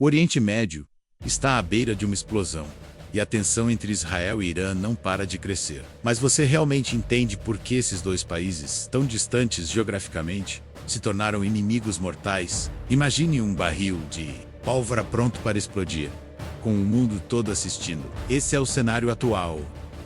O Oriente Médio está à beira de uma explosão, e a tensão entre Israel e Irã não para de crescer. Mas você realmente entende por que esses dois países, tão distantes geograficamente, se tornaram inimigos mortais? Imagine um barril de pólvora pronto para explodir, com o mundo todo assistindo. Esse é o cenário atual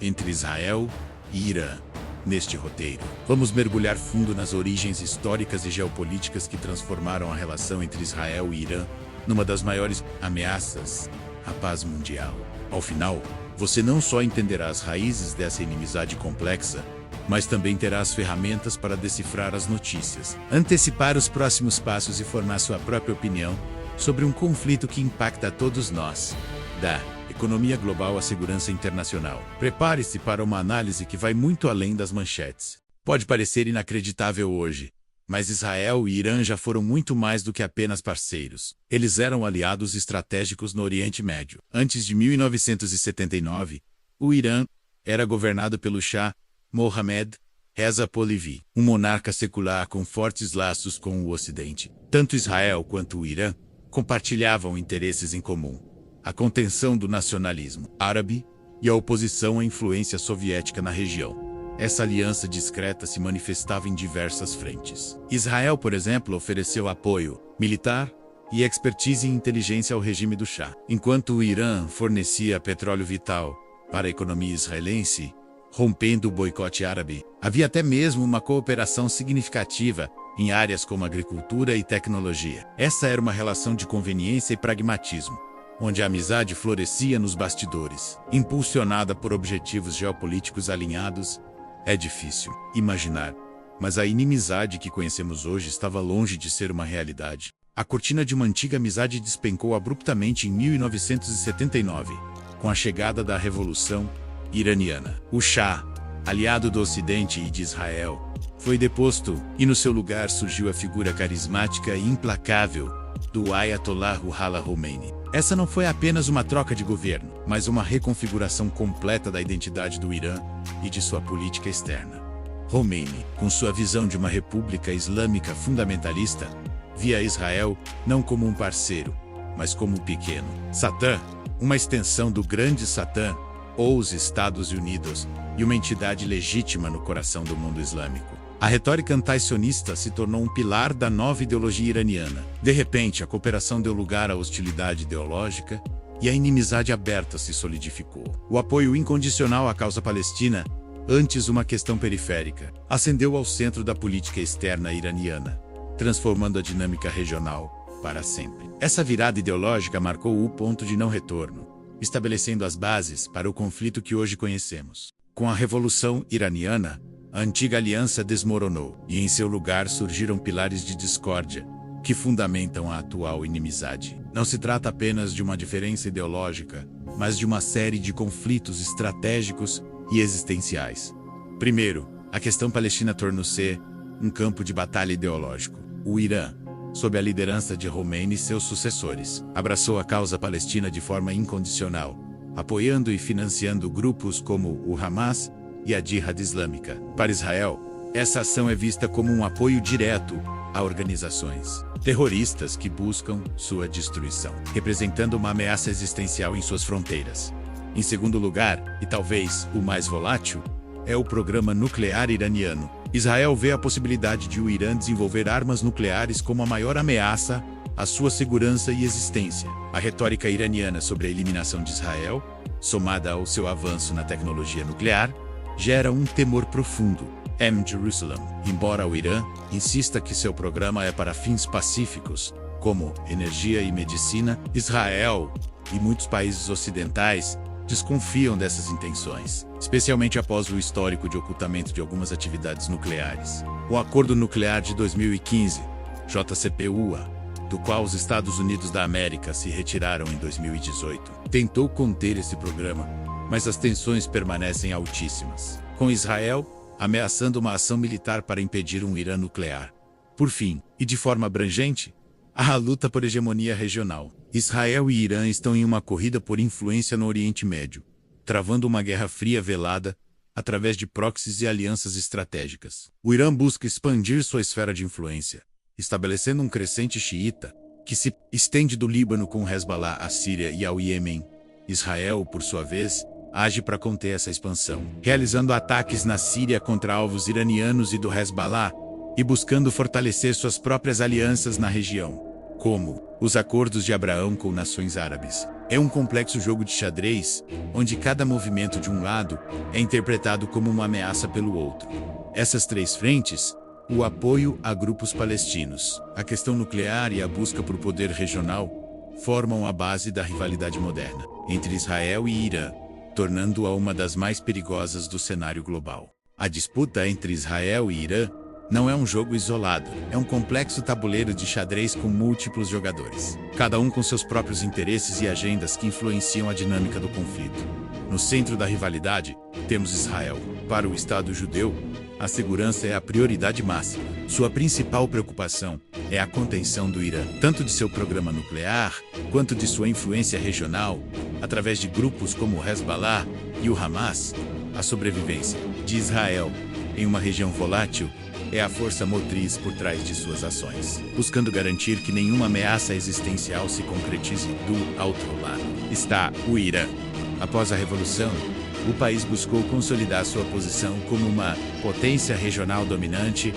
entre Israel e Irã. Neste roteiro, vamos mergulhar fundo nas origens históricas e geopolíticas que transformaram a relação entre Israel e Irã numa das maiores ameaças à paz mundial. Ao final, você não só entenderá as raízes dessa inimizade complexa, mas também terá as ferramentas para decifrar as notícias, antecipar os próximos passos e formar sua própria opinião sobre um conflito que impacta a todos nós, da economia global à segurança internacional. Prepare-se para uma análise que vai muito além das manchetes. Pode parecer inacreditável hoje, mas Israel e Irã já foram muito mais do que apenas parceiros. Eles eram aliados estratégicos no Oriente Médio. Antes de 1979, o Irã era governado pelo Shah Mohammad Reza Pahlavi, um monarca secular com fortes laços com o Ocidente. Tanto Israel quanto o Irã compartilhavam interesses em comum: a contenção do nacionalismo árabe e a oposição à influência soviética na região. Essa aliança discreta se manifestava em diversas frentes. Israel, por exemplo, ofereceu apoio militar e expertise em inteligência ao regime do Shah, enquanto o Irã fornecia petróleo vital para a economia israelense, rompendo o boicote árabe. Havia até mesmo uma cooperação significativa em áreas como agricultura e tecnologia. Essa era uma relação de conveniência e pragmatismo, onde a amizade florescia nos bastidores, impulsionada por objetivos geopolíticos alinhados. É difícil imaginar, mas a inimizade que conhecemos hoje estava longe de ser uma realidade. A cortina de uma antiga amizade despencou abruptamente em 1979, com a chegada da Revolução Iraniana. O Shah, aliado do Ocidente e de Israel, foi deposto, e no seu lugar surgiu a figura carismática e implacável do Ayatollah Ruhollah Khomeini. Essa não foi apenas uma troca de governo, mas uma reconfiguração completa da identidade do Irã e de sua política externa. Khomeini, com sua visão de uma república islâmica fundamentalista, via Israel não como um parceiro, mas como um pequeno Satã, uma extensão do grande Satã, ou os Estados Unidos, e uma entidade legítima no coração do mundo islâmico. A retórica anti-sionista se tornou um pilar da nova ideologia iraniana. De repente, a cooperação deu lugar à hostilidade ideológica e a inimizade aberta se solidificou. O apoio incondicional à causa palestina, antes uma questão periférica, ascendeu ao centro da política externa iraniana, transformando a dinâmica regional para sempre. Essa virada ideológica marcou o ponto de não retorno, estabelecendo as bases para o conflito que hoje conhecemos. Com a Revolução Iraniana, a antiga aliança desmoronou, e em seu lugar surgiram pilares de discórdia, que fundamentam a atual inimizade. Não se trata apenas de uma diferença ideológica, mas de uma série de conflitos estratégicos e existenciais. Primeiro, a questão palestina tornou-se um campo de batalha ideológico. O Irã, sob a liderança de Khomeini e seus sucessores, abraçou a causa palestina de forma incondicional, apoiando e financiando grupos como o Hamas e a Jihad Islâmica. Para Israel, essa ação é vista como um apoio direto a organizações terroristas que buscam sua destruição, representando uma ameaça existencial em suas fronteiras. Em segundo lugar, e talvez o mais volátil, é o programa nuclear iraniano. Israel vê a possibilidade de o Irã desenvolver armas nucleares como a maior ameaça à sua segurança e existência. A retórica iraniana sobre a eliminação de Israel, somada ao seu avanço na tecnologia nuclear, gera um temor profundo. Jerusalem. Embora o Irã insista que seu programa é para fins pacíficos, como energia e medicina, Israel e muitos países ocidentais desconfiam dessas intenções, especialmente após o histórico de ocultamento de algumas atividades nucleares. O Acordo Nuclear de 2015, JCPOA, do qual os Estados Unidos da América se retiraram em 2018, tentou conter esse programa, mas as tensões permanecem altíssimas, com Israel ameaçando uma ação militar para impedir um Irã nuclear. Por fim, e de forma abrangente, há a luta por hegemonia regional. Israel e Irã estão em uma corrida por influência no Oriente Médio, travando uma guerra fria velada através de proxies e alianças estratégicas. O Irã busca expandir sua esfera de influência, estabelecendo um crescente xiita que se estende do Líbano com Hezbollah à Síria e ao Iêmen. Israel, por sua vez, age para conter essa expansão, realizando ataques na Síria contra alvos iranianos e do Hezbollah e buscando fortalecer suas próprias alianças na região, como os Acordos de Abraão com nações árabes. É um complexo jogo de xadrez, onde cada movimento de um lado é interpretado como uma ameaça pelo outro. Essas três frentes, o apoio a grupos palestinos, a questão nuclear e a busca por poder regional, formam a base da rivalidade moderna entre Israel e Irã, tornando-a uma das mais perigosas do cenário global. A disputa entre Israel e Irã não é um jogo isolado, é um complexo tabuleiro de xadrez com múltiplos jogadores, cada um com seus próprios interesses e agendas que influenciam a dinâmica do conflito. No centro da rivalidade, temos Israel. Para o Estado judeu, a segurança é a prioridade máxima. Sua principal preocupação é a contenção do Irã, tanto de seu programa nuclear, quanto de sua influência regional, através de grupos como o Hezbollah e o Hamas. A sobrevivência de Israel em uma região volátil é a força motriz por trás de suas ações, buscando garantir que nenhuma ameaça existencial se concretize. Do outro lado está o Irã. Após a Revolução, o país buscou consolidar sua posição como uma potência regional dominante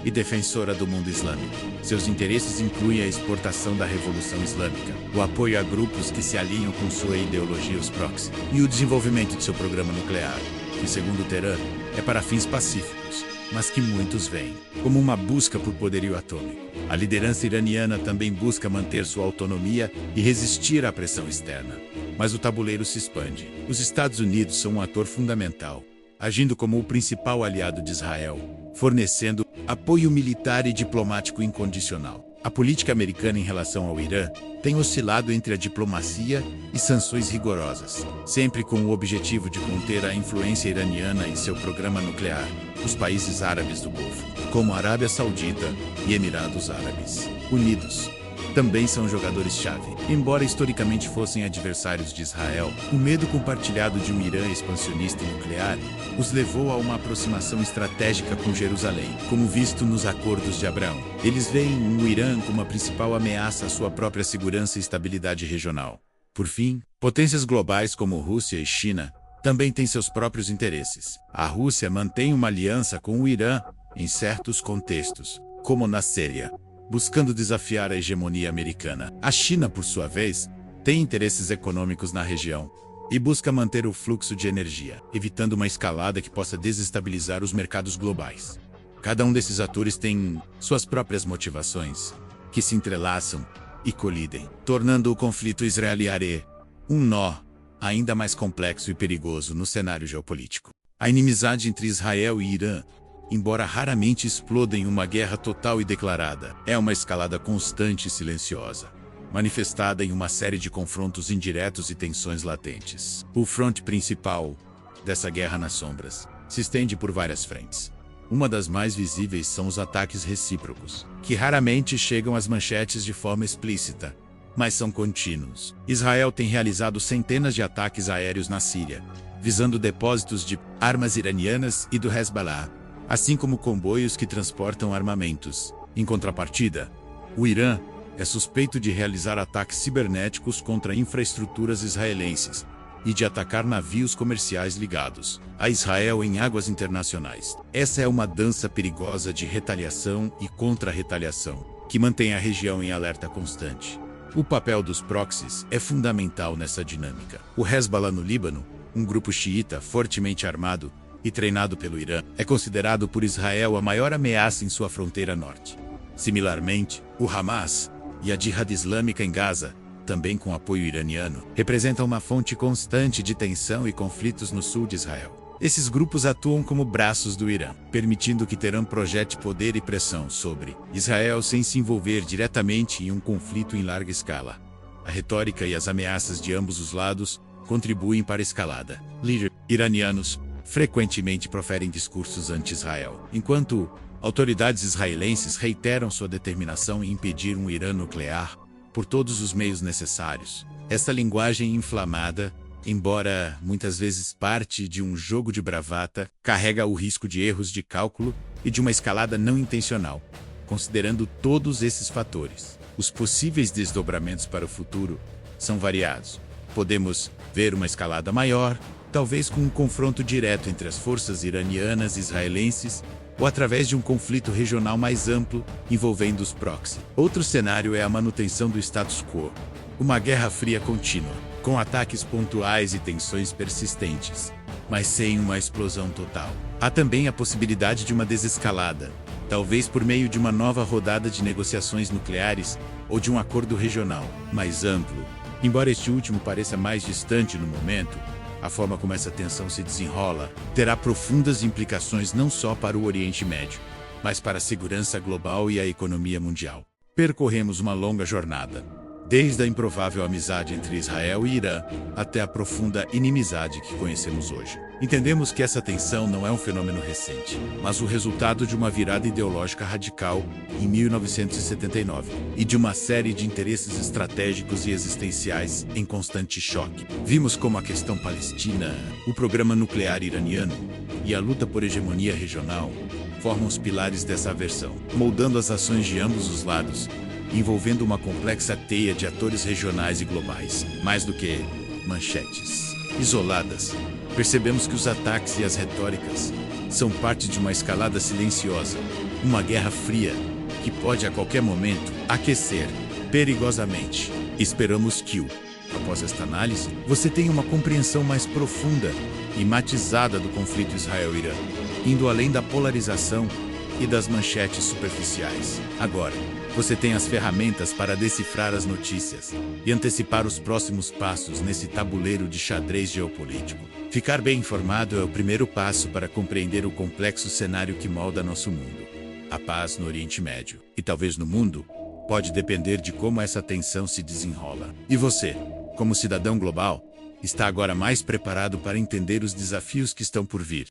e defensora do mundo islâmico. Seus interesses incluem a exportação da Revolução Islâmica, o apoio a grupos que se alinham com sua ideologia, os proxy, e o desenvolvimento de seu programa nuclear, que, segundo Teherã, é para fins pacíficos, mas que muitos veem como uma busca por poderio atômico. A liderança iraniana também busca manter sua autonomia e resistir à pressão externa. Mas o tabuleiro se expande. Os Estados Unidos são um ator fundamental, agindo como o principal aliado de Israel, fornecendo apoio militar e diplomático incondicional. A política americana em relação ao Irã tem oscilado entre a diplomacia e sanções rigorosas, sempre com o objetivo de conter a influência iraniana em seu programa nuclear. Os países árabes do Golfo, como a Arábia Saudita e Emirados Árabes Unidos, também são jogadores-chave. Embora historicamente fossem adversários de Israel, o medo compartilhado de um Irã expansionista e nuclear os levou a uma aproximação estratégica com Jerusalém, como visto nos Acordos de Abraão. Eles veem o Irã como a principal ameaça à sua própria segurança e estabilidade regional. Por fim, potências globais como Rússia e China também têm seus próprios interesses. A Rússia mantém uma aliança com o Irã em certos contextos, como na Síria, buscando desafiar a hegemonia americana. A China, por sua vez, tem interesses econômicos na região e busca manter o fluxo de energia, evitando uma escalada que possa desestabilizar os mercados globais. Cada um desses atores tem suas próprias motivações, que se entrelaçam e colidem, tornando o conflito israeli-arê um nó ainda mais complexo e perigoso no cenário geopolítico. A inimizade entre Israel e Irã, embora raramente exploda em uma guerra total e declarada, é uma escalada constante e silenciosa, manifestada em uma série de confrontos indiretos e tensões latentes. O fronte principal dessa guerra nas sombras se estende por várias frentes. Uma das mais visíveis são os ataques recíprocos, que raramente chegam às manchetes de forma explícita, mas são contínuos. Israel tem realizado centenas de ataques aéreos na Síria, visando depósitos de armas iranianas e do Hezbollah, assim como comboios que transportam armamentos. Em contrapartida, o Irã é suspeito de realizar ataques cibernéticos contra infraestruturas israelenses e de atacar navios comerciais ligados a Israel em águas internacionais. Essa é uma dança perigosa de retaliação e contra-retaliação, que mantém a região em alerta constante. O papel dos proxies é fundamental nessa dinâmica. O Hezbollah no Líbano, um grupo xiita fortemente armado e treinado pelo Irã, é considerado por Israel a maior ameaça em sua fronteira norte. Similarmente, o Hamas e a Jihad Islâmica em Gaza, também com apoio iraniano, representam uma fonte constante de tensão e conflitos no sul de Israel. Esses grupos atuam como braços do Irã, permitindo que Teherã projete poder e pressão sobre Israel sem se envolver diretamente em um conflito em larga escala. A retórica e as ameaças de ambos os lados contribuem para a escalada. Líderes iranianos frequentemente proferem discursos anti-Israel, enquanto autoridades israelenses reiteram sua determinação em impedir um Irã nuclear por todos os meios necessários. Essa linguagem inflamada, embora muitas vezes parte de um jogo de bravata, carrega o risco de erros de cálculo e de uma escalada não intencional. Considerando todos esses fatores, Os possíveis desdobramentos para o futuro são variados. Podemos ver uma escalada maior, talvez com um confronto direto entre as forças iranianas e israelenses, ou através de um conflito regional mais amplo envolvendo os proxy. Outro cenário é a manutenção do status quo, uma guerra fria contínua, com ataques pontuais e tensões persistentes, mas sem uma explosão total. Há também a possibilidade de uma desescalada, talvez por meio de uma nova rodada de negociações nucleares ou de um acordo regional mais amplo. Embora este último pareça mais distante no momento, a forma como essa tensão se desenrola terá profundas implicações não só para o Oriente Médio, mas para a segurança global e a economia mundial. Percorremos uma longa jornada, desde a improvável amizade entre Israel e Irã até a profunda inimizade que conhecemos hoje. Entendemos que essa tensão não é um fenômeno recente, mas o resultado de uma virada ideológica radical em 1979 e de uma série de interesses estratégicos e existenciais em constante choque. Vimos como a questão palestina, o programa nuclear iraniano e a luta por hegemonia regional formam os pilares dessa aversão, moldando as ações de ambos os lados, envolvendo uma complexa teia de atores regionais e globais. Mais do que manchetes isoladas, percebemos que os ataques e as retóricas são parte de uma escalada silenciosa, uma guerra fria que pode a qualquer momento aquecer perigosamente. Esperamos que, após esta análise, você tenha uma compreensão mais profunda e matizada do conflito Israel-Irã, indo além da polarização e das manchetes superficiais. Agora, você tem as ferramentas para decifrar as notícias e antecipar os próximos passos nesse tabuleiro de xadrez geopolítico. Ficar bem informado é o primeiro passo para compreender o complexo cenário que molda nosso mundo. A paz no Oriente Médio, e talvez no mundo, pode depender de como essa tensão se desenrola. E você, como cidadão global, está agora mais preparado para entender os desafios que estão por vir.